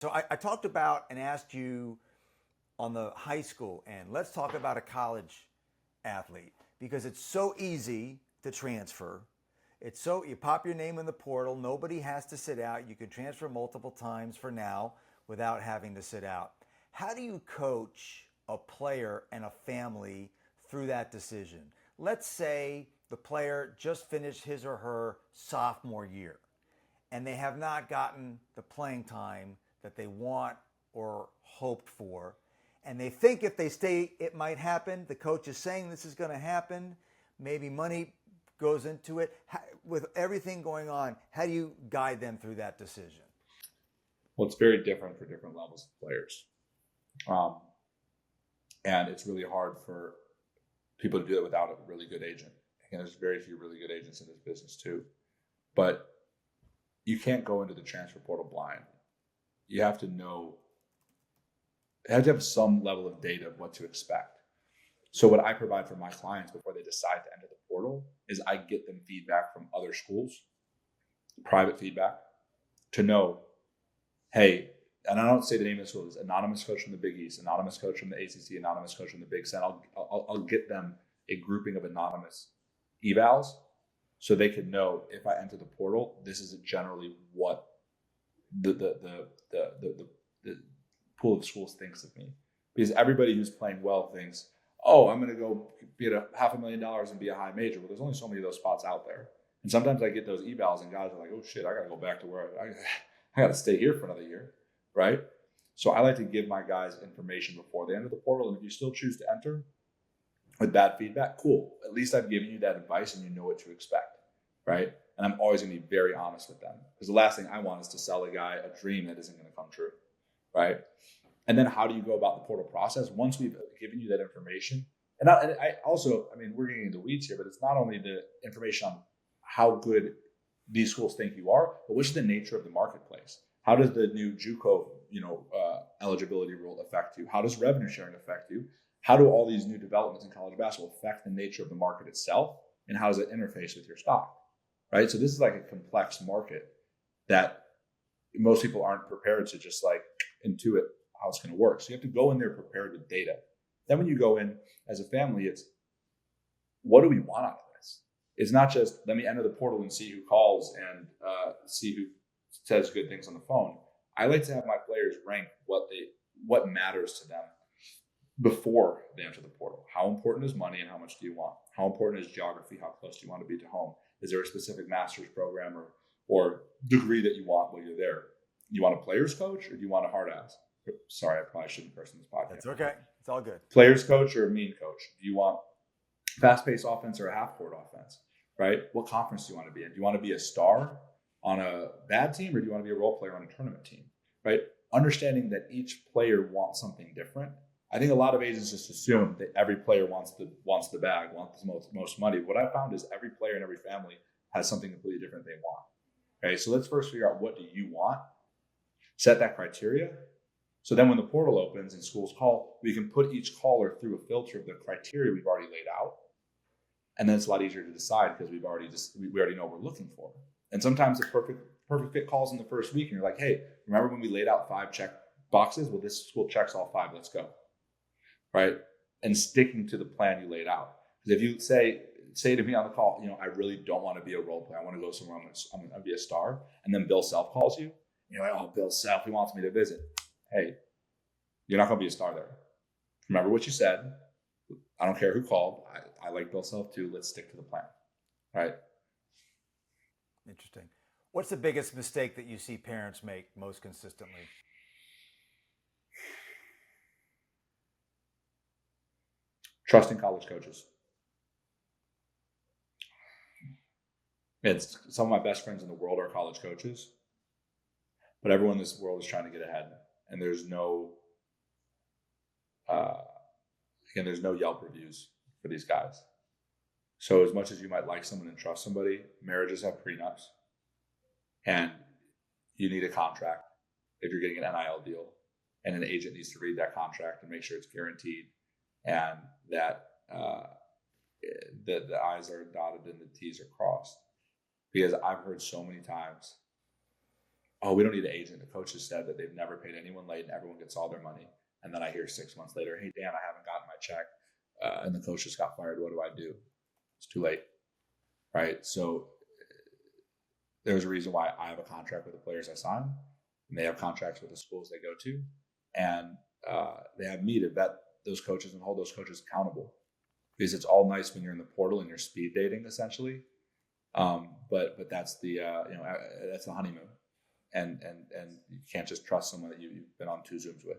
So I talked about and asked you on the high school end. Let's talk about a college athlete because it's so easy to transfer. It's so you pop your name in the portal. Nobody has to sit out. You can transfer multiple times for now without having to sit out. How do you coach a player and a family through that decision? Let's say the player just finished his or her sophomore year and they have not gotten the playing time that they want or hoped for. And they think if they stay, it might happen. The coach is saying this is going to happen. Maybe money goes into it. With everything going on, how do you guide them through that decision? Well, it's very different for different levels of players. And it's really hard for people to do it without a really good agent. And there's very few really good agents in this business too. But you can't go into the transfer portal blind. You have to know, you have to have some level of data of what to expect. So what I provide for my clients before they decide to enter the portal is I get them feedback from other schools, private feedback, to know, hey, and I don't say the name of the school, it's anonymous coach from the Big East, anonymous coach from the ACC, anonymous coach from the Big Ten. I'll get them a grouping of anonymous evals so they can know if I enter the portal, this is generally what the pool of schools thinks of me. Because everybody who's playing well thinks, oh, I'm going to go be at $500,000 and be a high major. Well, there's only so many of those spots out there. And sometimes I get those evals and guys are like, oh shit, I got to go back to where I got to stay here for another year, right? So I like to give my guys information before they enter the portal. And if you still choose to enter with bad feedback, cool. At least I've given you that advice and you know what to expect, right? And I'm always going to be very honest with them because the last thing I want is to sell a guy a dream that isn't going to come true, right? And then how do you go about the portal process? Once we've given you that information, and I also, I mean, we're getting into the weeds here, but it's not only the information on how good these schools think you are, but what's the nature of the marketplace? How does the new JUCO, eligibility rule affect you? How does revenue sharing affect you? How do all these new developments in college basketball affect the nature of the market itself? And how does it interface with your stock, right? So this is like a complex market that most people aren't prepared to just like intuit how it's going to work. So you have to go in there prepared with data. Then when you go in as a family, it's what do we want out of this? It's not just let me enter the portal and see who calls and see who says good things on the phone. I like to have my players rank what matters to them before they enter the portal. How important is money and how much do you want? How important is geography? How close do you want to be to home? Is there a specific master's program or degree that you want while you're there? You want a player's coach or do you want a hard ass? Sorry, I probably shouldn't curse in this podcast. That's okay. It's all good. Player's coach or a mean coach? Do you want fast-paced offense or a half-court offense, right? What conference do you want to be in? Do you want to be a star on a bad team or do you want to be a role player on a tournament team, right? Understanding that each player wants something different. I think a lot of agents just assume that every player wants the bag, wants the most money. What I found is every player in every family has something completely different they want. Okay, so let's first figure out what do you want, set that criteria. So then when the portal opens and schools call, we can put each caller through a filter of the criteria we've already laid out. And then it's a lot easier to decide because we already know what we're looking for. And sometimes the perfect fit calls in the first week and you're like, hey, remember when we laid out 5 check boxes? Well, this school checks all 5, let's go. Right? And sticking to the plan you laid out. Because if you say to me on the call, I really don't want to be a role player. I want to go somewhere I'm going to be a star. And then Bill Self calls you. You're like, oh, Bill Self, he wants me to visit. Hey, you're not going to be a star there. Remember what you said. I don't care who called. I like Bill Self too. Let's stick to the plan. All right. Interesting. What's the biggest mistake that you see parents make most consistently? Trusting college coaches. It's some of my best friends in the world are college coaches, but everyone in this world is trying to get ahead, and there's no Yelp reviews for these guys. So as much as you might like someone and trust somebody, marriages have prenups, and you need a contract if you're getting an NIL deal, and an agent needs to read that contract and make sure it's guaranteed, and that the I's are dotted and the T's are crossed. Because I've heard so many times oh, we don't need an agent. The coaches said that they've never paid anyone late and everyone gets all their money. And then I hear 6 months later, hey, Dan, I haven't gotten my check. And the coach just got fired. What do I do? It's too late. Right. So there's a reason why I have a contract with the players I sign, and they have contracts with the schools they go to. And they have me to vet those coaches and hold those coaches accountable, because it's all nice when you're in the portal and you're speed dating essentially. But that's the that's the honeymoon, and you can't just trust someone that you've been on 2 Zooms with.